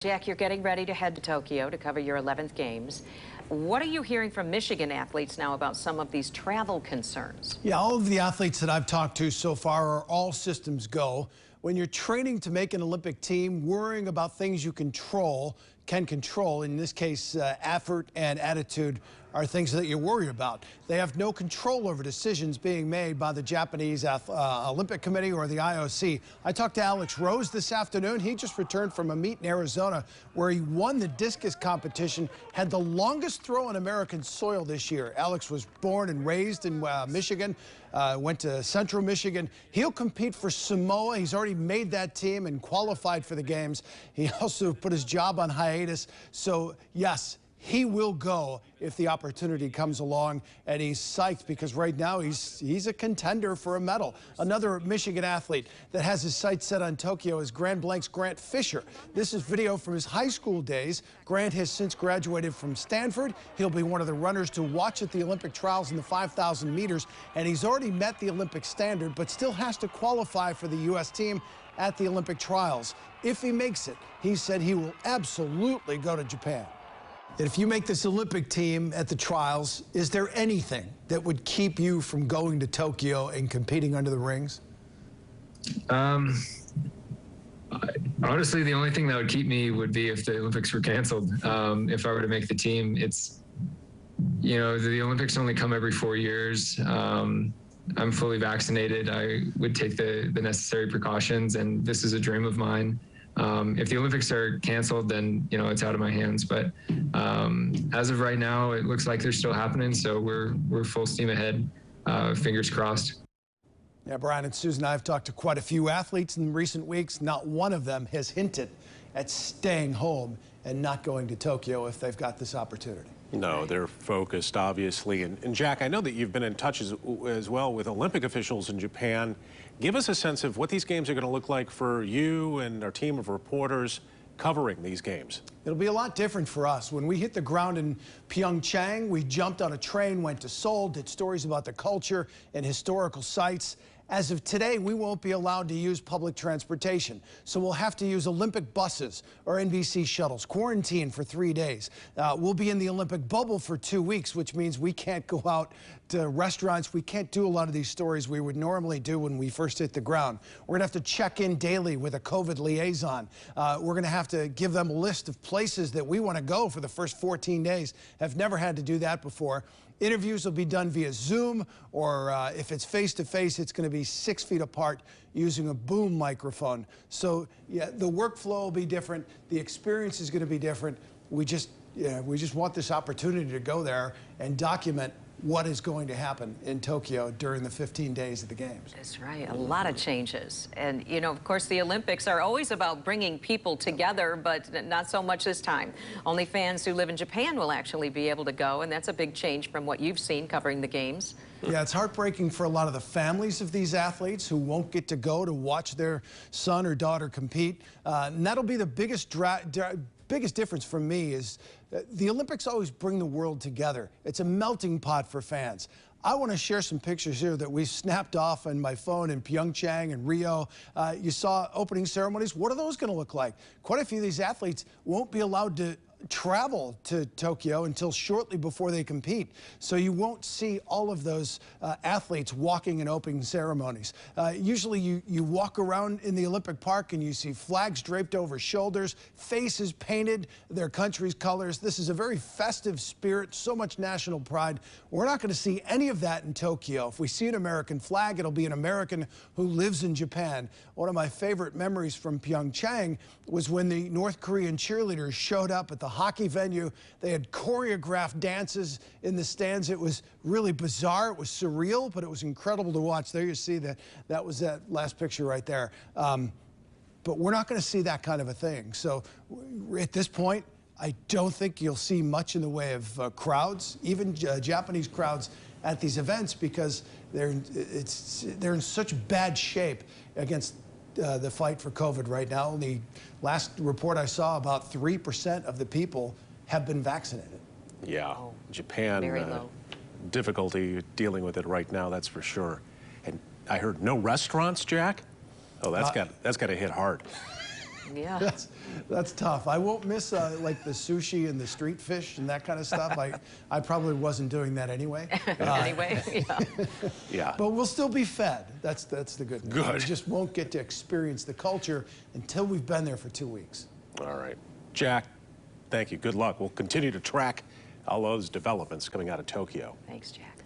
Jack, you're getting ready to head to Tokyo to cover your 11th games. What are you hearing from Michigan athletes now about some of these travel concerns? Yeah, all of the athletes that I've talked to so far are all systems go. When you're training to make an Olympic team, worrying about things you can control, in this case, effort and attitude, are things that you worry about. They have no control over decisions being made by the Japanese Olympic Committee or the IOC. I talked to Alex Rose this afternoon. He just returned from a meet in Arizona where he won the discus competition, had the longest throw on American soil this year. Alex was born and raised in Michigan, went to Central Michigan. He'll compete for Samoa. He's already made that team and qualified for the games. He also put his job on hiatus. So, yes, he will go if the opportunity comes along, and he's psyched because right now he's a contender for a medal. Another Michigan athlete that has his sights set on Tokyo is Grand Blanc's Grant Fisher. This is video from his high school days. Grant has since graduated from Stanford. He'll be one of the runners to watch at the Olympic trials in the 5,000 meters, and he's already met the Olympic standard, but still has to qualify for the U.S. team at the Olympic trials. If he makes it, he said he will absolutely go to Japan. If you make this Olympic team at the trials, is there anything that would keep you from going to Tokyo and competing under the rings? Honestly, the only thing that would keep me would be if the Olympics were canceled. If I were to make the team, the Olympics only come every 4 years. I'm fully vaccinated. I would take the necessary precautions, and this is a dream of mine. If the Olympics are canceled, then, it's out of my hands. But as of right now, it looks like they're still happening. So we're full steam ahead. Fingers crossed. Yeah, Brian and Susan, I've talked to quite a few athletes in recent weeks. Not one of them has hinted at staying home and not going to Tokyo if they've got this opportunity. No, they're focused, obviously. And Jack, I know that you've been in touch as well with Olympic officials in Japan. Give us a sense of what these games are going to look like for you and our team of reporters covering these games. It'll be a lot different for us. When we hit the ground in Pyeongchang, we jumped on a train, went to Seoul, did stories about the culture and historical sites. As of today, we won't be allowed to use public transportation, so we'll have to use Olympic buses or NBC shuttles, quarantine for 3 days. We'll be in the Olympic bubble for 2 weeks, which means we can't go out to restaurants. We can't do a lot of these stories we would normally do when we first hit the ground. We're going to have to check in daily with a COVID liaison. We're going to have to give them a list of places that we want to go for the first 14 days. Have never had to do that before. Interviews will be done via Zoom, or if it's face-to-face, it's going to be 6 feet apart using a boom microphone. So, yeah, the workflow will be different. The experience is going to be different. We just want this opportunity to go there and document what is going to happen in Tokyo during the 15 days of the games. That's right. A lot of changes. And, of course, the Olympics are always about bringing people together, but not so much this time. Only fans who live in Japan will actually be able to go, and that's a big change from what you've seen covering the games. Yeah, it's heartbreaking for a lot of the families of these athletes who won't get to go to watch their son or daughter compete. And that'll be the biggest difference for me is the Olympics always bring the world together. It's a melting pot for fans. I want to share some pictures here that we snapped off on my phone in Pyeongchang and Rio. You saw opening ceremonies. What are those going to look like? Quite a few of these athletes won't be allowed to travel to Tokyo until shortly before they compete. So you won't see all of those athletes walking in opening ceremonies. Usually you walk around in the Olympic Park and you see flags draped over shoulders, faces painted their country's colors. This is a very festive spirit, so much national pride. We're not going to see any of that in Tokyo. If we see an American flag, it'll be an American who lives in Japan. One of my favorite memories from Pyeongchang was when the North Korean cheerleaders showed up at the hockey venue. They had choreographed dances in the stands. It was really bizarre. It was surreal, but it was incredible to watch. There you see that was that last picture right there. But we're not going to see that kind of a thing. So at this point, I don't think you'll see much in the way of crowds, even Japanese crowds at these events, because they're in such bad shape against the fight for COVID right now. The last report I saw, about 3% of the people have been vaccinated. Yeah, Japan, very low. Difficulty dealing with it right now, that's for sure. And I heard no restaurants, Jack? Oh, that's got to hit hard. Yeah. That's tough. I won't miss like the sushi and the street fish and that kind of stuff. I probably wasn't doing that anyway. Anyway, yeah. Yeah. But we'll still be fed. That's the good news. Good. We just won't get to experience the culture until we've been there for 2 weeks. All right. Jack, thank you. Good luck. We'll continue to track all those developments coming out of Tokyo. Thanks, Jack.